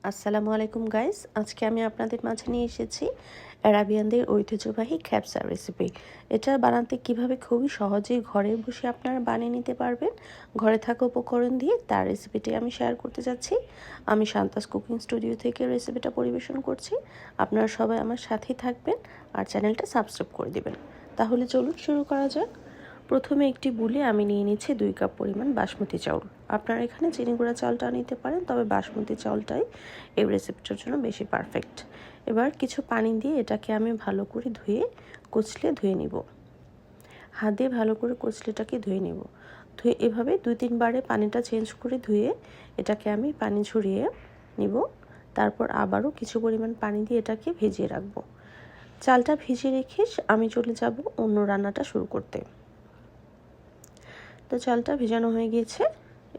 আসসালামু আলাইকুম গাইস, আজকে আমি আপনাদের মাঝে নিয়ে এসেছি অ্যারাবিয়ানদের ঐতিহ্যবাহী খ্যাবসা রেসিপি। এটা বানাতে কিভাবে খুবই সহজেই ঘরে বসে আপনারা বানিয়ে নিতে পারবেন ঘরে থাকা উপকরণ দিয়ে, তার রেসিপিটি আমি শেয়ার করতে যাচ্ছি। আমি শান্তাস কুকিং স্টুডিও থেকে রেসিপিটা পরিবেশন করছি। আপনারা সবাই আমার সাথেই থাকবেন আর চ্যানেলটা সাবস্ক্রাইব করে দিবেন। তাহলে চলুন শুরু করা যাক। প্রথমে একটি বুলে আমি নিয়ে নিচ্ছি 2 কাপ পরিমাণ বাসমতি চাউল। আপনারা এখানে চিনি গুঁড়া চালটা নিতে পারেন, তবে বাসমতি চাউলটাই এই রেসিপিটার জন্য বেশি পারফেক্ট। এবার কিছু পানি দিয়ে এটাকে আমি ভালো করে ধুয়ে নিব। হাত দিয়ে ভালো করে কচলেটাকে ধুয়ে নিব। ধুয়ে এভাবে 2-3 বারে পানিটা চেঞ্জ করে ধুয়ে এটাকে আমি পানি ঝরিয়ে নিব। তারপর আবারও কিছু পরিমাণ পানি দিয়ে এটাকে ভিজিয়ে রাখবো। চালটা ভিজিয়ে রেখে আমি চলে যাব অন্য রান্নাটা শুরু করতে। তো চালটা ভেজানো হয়ে গিয়েছে।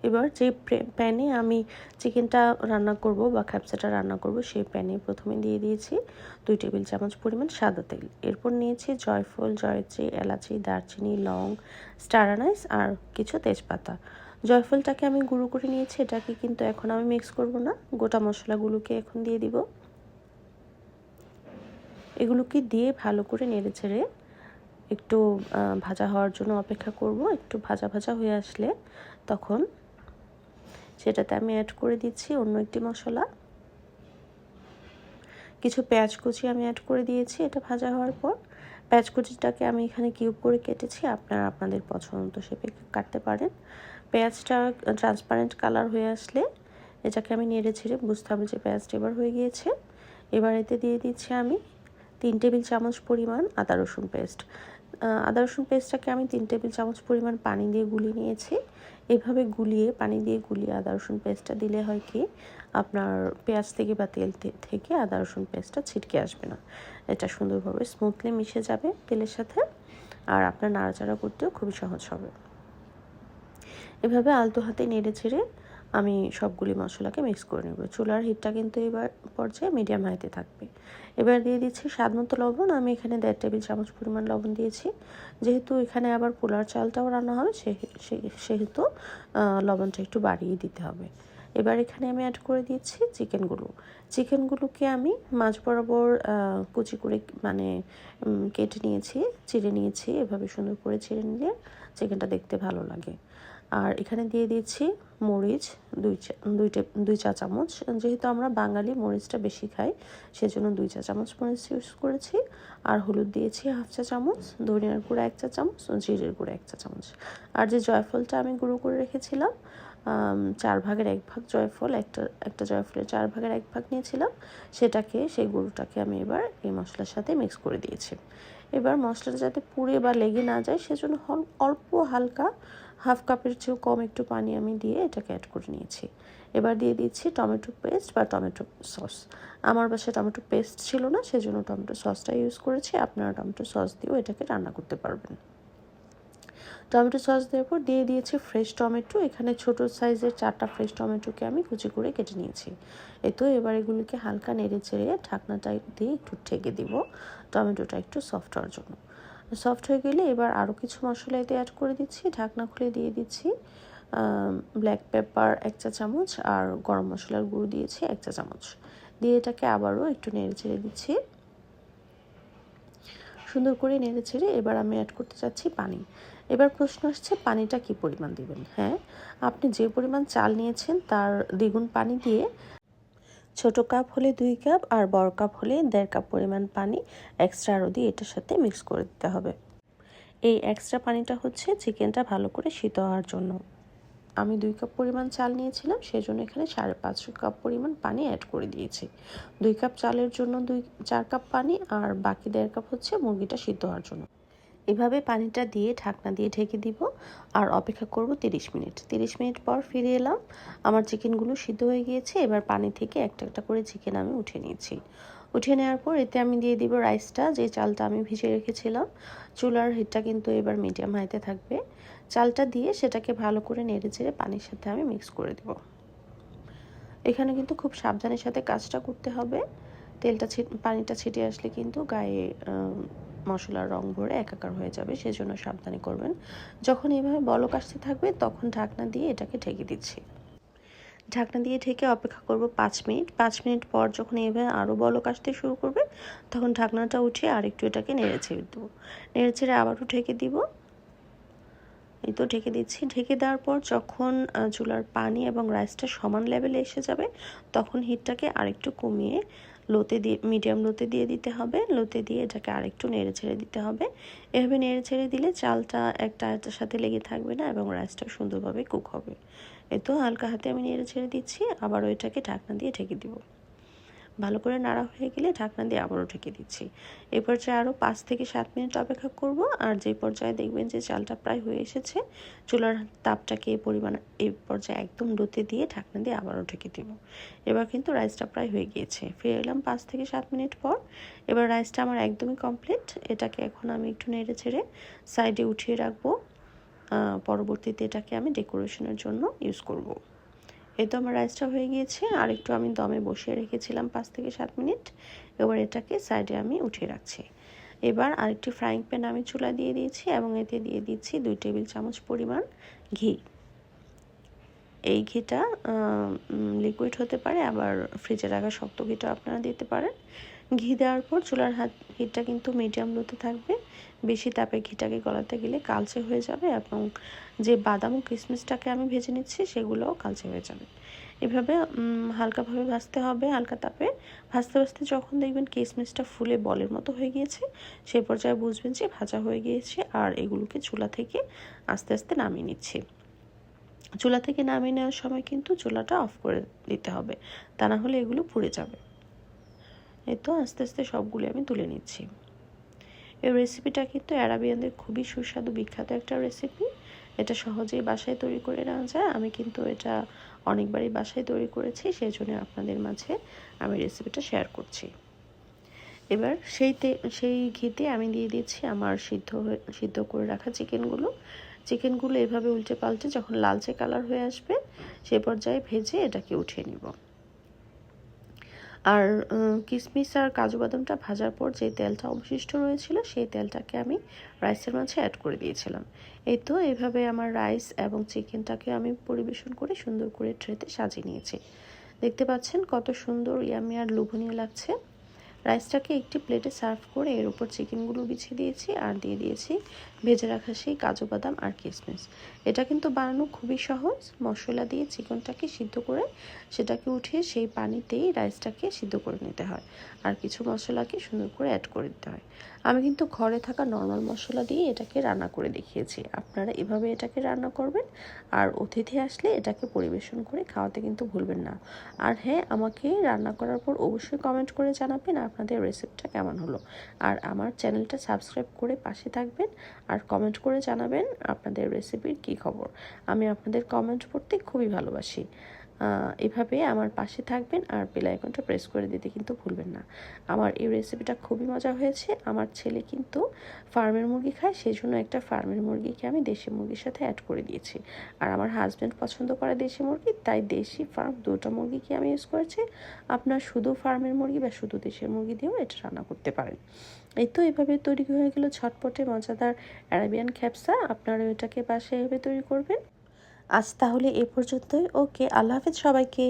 এবার যে প্যানে আমি চিকেনটা রান্না করব বা খ্যাপসাটা রান্না করব, সেই প্যানে প্রথমে দিয়ে দিয়েছি 2 টেবিল চামচ পরিমাণ সাদা তেল। এরপর নিয়েছি জয়ফল, জয়ত্রী, এলাচি, দারচিনি, লং, স্টার আনাইস আর কিছু তেজপাতা। জয়ফলটাকে আমি গুঁড়ো করে নিয়েছি, এটাকে কিন্তু এখন আমি মিক্স করব না, গোটা মশলাগুলোকে এখন দিয়ে দিব। এগুলোকে দিয়ে ভালো করে নেড়ে ছেড়ে একটু ভাজা হওয়ার জন্য অপেক্ষা করব। একটু ভাজা ভাজা হয়ে আসলে তখন সেটাতে আমি অ্যাড করে দিচ্ছি অন্য একটি মশলা। কিছু পেঁয়াজ কুচি আমি অ্যাড করে দিয়েছি। এটা ভাজা হওয়ার পর পেঁয়াজ কুচিটাকে আমি এখানে কিউব করে কেটেছি, আপনারা আপনাদের পছন্দ শেপে কাটতে পারেন। পেঁয়াজটা ট্রান্সপারেন্ট কালার হয়ে আসলে এটাকে আমি নেড়ে ছেড়ে বুঝতে হবে যে পেঁয়াজটা এবার হয়ে গিয়েছে। এবার এতে দিয়ে দিচ্ছি আমি 3 টেবিল চামচ পরিমাণ আদা রসুন পেস্ট। আদা রসুন পেস্টটাকে আমি 3 টেবিল চামচ পরিমাণ পানি দিয়ে গুলিয়ে নিয়েছি। এভাবে পানি দিয়ে গুলিয়ে আদা রসুন পেস্টটা দিলে হয় কি, আপনার পেঁয়াজ থেকে বা তেল থেকে আদা রসুন পেস্টটা ছিটকে আসবে না। এটা সুন্দরভাবে স্মুথলি মিশে যাবে তেলের সাথে, আর আপনার নাড়াচাড়া করতেও খুবই সহজ হবে। এভাবে আলতো হাতে নেড়ে ছেড়ে আমি সবগুলি মশলাকে মিক্স করে নেব। চুলার হিটটা কিন্তু এবার পর্যায়ে মিডিয়াম হাইতে থাকবে। এবার দিয়ে দিচ্ছি স্বাদ মতো লবণ। আমি এখানে 1.5 টেবিল চামচ পরিমাণ লবণ দিয়েছি। যেহেতু এখানে আবার পোলার চালটাও রান্না হবে, সেহেতু লবণটা একটু বাড়িয়ে দিতে হবে। এবার এখানে আমি অ্যাড করে দিচ্ছি চিকেনগুলোকে আমি মাঝ বরাবর কুচি করে কেটে নিয়েছি, চিড়ে নিয়েছি। এভাবে সুন্দর করে চিড়ে নিলে চিকেনটা দেখতে ভালো লাগে। আর এখানে দিয়ে দিচ্ছি মরিচ 2 চা চামচ। যেহেতু আমরা বাঙালি মরিচটা বেশি খাই, সেজন্য 2 চা চামচ মরিচ ইউজ করেছি। আর হলুদ দিয়েছি 1/2 চা চামচ, ধনিয়ার গুঁড়া 1 চা চামচ, জিরের গুঁড়া 1 চা চামচ। আর যে জয়ফলটা আমি গুঁড়ো করে রেখেছিলাম, 4 ভাগের 1 ভাগ জয়ফল, একটা জয়ফলের 4 ভাগের 1 ভাগ নিয়েছিলাম, সেই গুঁড়োটাকে আমি এবার এই মশলার সাথে মিক্স করে দিয়েছি। এবার মশলাটা যাতে পুড়ে বা লেগে না যায়, সেজন্য অল্প হালকা 1/2 কাপের চেয়েও কম একটু পানি আমি দিয়ে এটাকে অ্যাড করে নিয়েছি। এবার দিয়ে দিচ্ছি টমেটো পেস্ট বা টমেটো সস। আমার বাসায় টমেটো পেস্ট ছিল না, সেজন্য টমেটো সসটা ইউজ করেছি। আপনারা টমেটো সস দিয়েও এটাকে রান্না করতে পারবেন। টমেটো সস দেওয়ার পর দিয়ে দিয়েছি ফ্রেশ টমেটো। এখানে ছোট সাইজের 4টা ফ্রেশ টমেটোকে আমি কুচি করে কেটে নিয়েছি। তো এবার এগুলিকে হালকা নেড়ে চেড়ে ঢাকনাটা দিয়ে একটু ঢেকে দিব, টমেটোটা একটু সফট হওয়ার জন্য। সফট হয়ে গেলে এবার আরও কিছু মশলা এতে অ্যাড করে দিচ্ছি। ঢাকনা খুলে দিয়ে দিচ্ছি ব্ল্যাক পেপার 1 চা চামচ আর গরম মশলার গুঁড়ো দিয়েছি 1 চা চামচ। দিয়ে এটাকে আবারও একটু নেড়ে চেড়ে দিচ্ছি। সুন্দর করে নেড়ে ছেড়ে এবার আমি অ্যাড করতে চাচ্ছি পানি। এবার প্রশ্ন আসছে পানিটা কি পরিমাণ দিবেন। হ্যাঁ, আপনি যে পরিমাণ চাল নিয়েছেন তার দ্বিগুণ পানি দিয়ে, ছোট কাপ হলে 2 কাপ আর বড় কাপ হলে 1.5 কাপ পরিমাণ পানি এক্সট্রা আরও দিয়ে এটার সাথে মিক্স করে দিতে হবে। এই এক্সট্রা পানিটা হচ্ছে চিকেনটা ভালো করে সিদ্ধ হওয়ার জন্য। আমি 2 কাপ পরিমাণ চাল নিয়েছিলাম, সেজন্য এখানে 5.5 কাপ পরিমাণ পানি অ্যাড করে দিয়েছি। 2 কাপ চালের জন্য 4 কাপ পানি, আর বাকি 1.5 কাপ হচ্ছে মুরগিটা সিদ্ধ হওয়ার জন্য। এভাবে পানিটা দিয়ে ঢাকনা দিয়ে ঢেকে দিব আর অপেক্ষা করব 30 মিনিট। 30 মিনিট পর ফিরে এলাম। আমার চিকেনগুলো সিদ্ধ হয়ে গিয়েছে। এবার পানি থেকে একটা একটা করে চিকেন আমি উঠে নিয়েছি। উঠে নেওয়ার পর এতে আমি দিয়ে দিব রাইসটা, যে চালটা আমি ভিজিয়ে রেখেছিলাম। চুলার হিটটা কিন্তু এবার মিডিয়াম হাইতে থাকবে। চালটা দিয়ে সেটাকে ভালো করে নেড়ে চেড়ে পানির সাথে আমি মিক্স করে দেব। এখানে কিন্তু খুব সাবধানের সাথে কাজটা করতে হবে। পানিটা ছিটে আসলে কিন্তু গায়ে মশলার রং ভরে একাকার হয়ে যাবে, সেজন্য সাবধানে করবেন। যখন এভাবে বলক আসতে থাকবে তখন ঢাকনা দিয়ে এটাকে ঢেকে দিচ্ছি। ঢাকনা দিয়ে ঢেকে অপেক্ষা করব 5 মিনিট। 5 মিনিট পর যখন এভাবে আরও বলক আসতে শুরু করবে, তখন ঢাকনাটা উঠিয়ে আরেকটু এটাকে নেড়ে ছেড়ে দেবো। নেড়ে ছেড়ে আবারও ঢেকে দিব। এই তো ঢেকে দিচ্ছি। ঢেকে দেওয়ার পর যখন চুলার পানি এবং রাইসটা সমান লেভেলে এসে যাবে, তখন হিটটাকে আরেকটু কমিয়ে লোতে দিয়ে মিডিয়াম লোতে দিয়ে দিতে হবে। লোতে দিয়ে এটাকে আরেকটু নেড়ে ছেড়ে দিতে হবে। এভাবে নেড়ে ছেড়ে দিলে চালটা একটা আরেকটার সাথে লেগে থাকবে না এবং রাইসটা সুন্দরভাবে কুক হবে। এই তো হালকা হাতে আমি নেড়ে ছেড়ে দিচ্ছি। আবারও এটাকে ঢাকনা দিয়ে ঢেকে দিব। ভালো করে নাড়া হয়ে গেলে ঢাকনা দিয়ে আবারও ঢেকে দিচ্ছি। এই পর্যায়ে আরও 5 থেকে 7 মিনিট অপেক্ষা করব। আর যে পর্যায়ে দেখবেন যে চালটা প্রায় হয়ে এসেছে, চুলার তাপটাকে এই পর্যায়ে একদম লোতে দিয়ে ঢাকনা দিয়ে আবারও ঢেকে দিব। এবার কিন্তু রাইসটা প্রায় হয়ে গিয়েছে। ফিরে এলাম 5 থেকে 7 মিনিট পর। এবার রাইসটা আমার একদমই কমপ্লিট। এটাকে এখন আমি একটু নেড়ে ছেড়ে সাইডে উঠিয়ে রাখবো। পরবর্তীতে এটাকে আমি ডেকোরেশনের জন্য ইউজ করব। এই তো আমার রাইসটা হয়ে গিয়েছে। আর একটু আমি দমে বসিয়ে রেখেছিলাম 5 থেকে 7 মিনিট। এবার এটাকে সাইডে আমি উঠিয়ে রাখছি। এবার আরেকটি ফ্রাইং প্যান আমি চুলা দিয়ে দিয়েছি এবং এতে দিয়ে দিচ্ছি 2 টেবিল চামচ পরিমাণ ঘি। এই ঘিটা লিকুইড হতে পারে, আবার ফ্রিজে রাখা শক্ত ঘিটা আপনারা দিতে পারেন। ঘি দেওয়ার পর চুলার হিটটা কিন্তু মিডিয়াম লোতে থাকবে। বেশি তাপে ঘিটাকে গলাতে গেলে কালচে হয়ে যাবে এবং যে বাদাম ও কিশমিশটাকে আমি ভেজে নিচ্ছি সেগুলোও কালচে হয়ে যাবে। এভাবে হালকাভাবে ভাজতে হবে। হালকা তাপে ভাজতে ভাজতে যখন দেখবেন কিশমিশটা ফুলে বলের মতো হয়ে গিয়েছে, সেই পর্যায়ে বুঝবেন যে ভাজা হয়ে গিয়েছে। আর এগুলোকে চুলা থেকে আস্তে আস্তে নামিয়ে নিচ্ছি। চুলা থেকে নামিয়ে নেওয়ার সময় কিন্তু চুলাটা অফ করে দিতে হবে, তা না হলে এগুলো পুড়ে যাবে। এই তো আস্তে আস্তে সবগুলো আমি তুলে নিচ্ছি। এই রেসিপিটা কিন্তু আরাবিয়ানদের খুবই সুস্বাদু বিখ্যাত একটা রেসিপি। এটা সহজেই বাসায় তৈরি করে নেওয়া যায়। আমি কিন্তু এটা অনেকবারই বাসায় তৈরি করেছি, সেই জন্য আপনাদের মাঝে আমি রেসিপিটা শেয়ার করছি। এবার সেই ঘিতে আমি দিয়ে দিচ্ছি আমার সিদ্ধ করে রাখা চিকেনগুলো এভাবে উল্টে পাল্টে যখন লালচে কালার হয়ে আসবে, সে পর্যায়ে ভেজে এটাকে উঠিয়ে নিব। আর কিশমিশ আর কাজু বাদামটা ভাজার পর যে তেলটা অবশিষ্ট রয়েছিল, সেই তেলটাকে আমি রাইসের মাঝে অ্যাড করে দিয়েছিলাম। এই তো এইভাবে আমার রাইস এবং চিকেনটাকে আমি পরিবেশন করে সুন্দর করে ট্রেতে সাজিয়ে নিয়েছি। দেখতে পাচ্ছেন কত সুন্দর ইয়ামি আর লোভনীয় লাগছে। রাইসটাকে একটি প্লেটে সার্ভ করে এর উপর চিকেনগুলো বিছিয়ে দিয়েছি আর দিয়ে দিয়েছি ভেজে রাখা সেই কাজু বাদাম আর কিশমিশ। এটা কিন্তু বানানো খুবই সহজ। মশলা দিয়ে চিকেনটাকে সিদ্ধ করে সেটাকে উঠিয়ে সেই পানিতেই রাইসটাকে সিদ্ধ করে নিতে হয় আর কিছু মশলাকে সুন্দর করে অ্যাড করে দিতে হয়। আমি কিন্তু ঘরে থাকা নর্মাল মশলা দিয়ে এটাকে রান্না করে দেখিয়েছি। আপনারা এভাবে এটাকে রান্না করবেন আর অতিথি আসলে এটাকে পরিবেশন করে খাওয়াতে কিন্তু ভুলবেন না। আর হ্যাঁ, আমাকে রান্না করার পর অবশ্যই কমেন্ট করে জানাবেন আপনাদের রেসিপিটা কেমন হলো। আর আমার চ্যানেলটা সাবস্ক্রাইব করে পাশে থাকবেন আর কমেন্ট করে জানাবেন আপনাদের রেসিপির কী খবর। আমি আপনাদের কমেন্ট পড়তে খুবই ভালোবাসি। এভাবে আমার পাশে থাকবেন আর বেল আইকনটা প্রেস করে দিতে কিন্তু ভুলবেন না। আমার এই রেসিপিটা খুবই মজা হয়েছে। আমার ছেলে কিন্তু ফার্মের মুরগি খায়, সেই জন্য একটা ফার্মের মুরগিকে আমি দেশি মুরগির সাথে অ্যাড করে দিয়েছি। আর আমার হাজব্যান্ড পছন্দ করে দেশি মুরগি, তাই দেশি ফার্ম দুটো মুরগিকে আমি ইউজ করেছি। আপনার শুধু ফার্মের মুরগি বা শুধু দেশের মুরগি দিয়েও এটা রান্না করতে পারেন। এই তো এভাবে তৈরি হয়ে গেল ঝটপটে মজাদার আরাবিয়ান খ্যাপসা। আপনারা এটাকে বাসায় এভাবে তৈরি করবেন। আজ তাহলে এ পর্যন্তই। ওকে, আল্লাহ হাফেজ সবাইকে।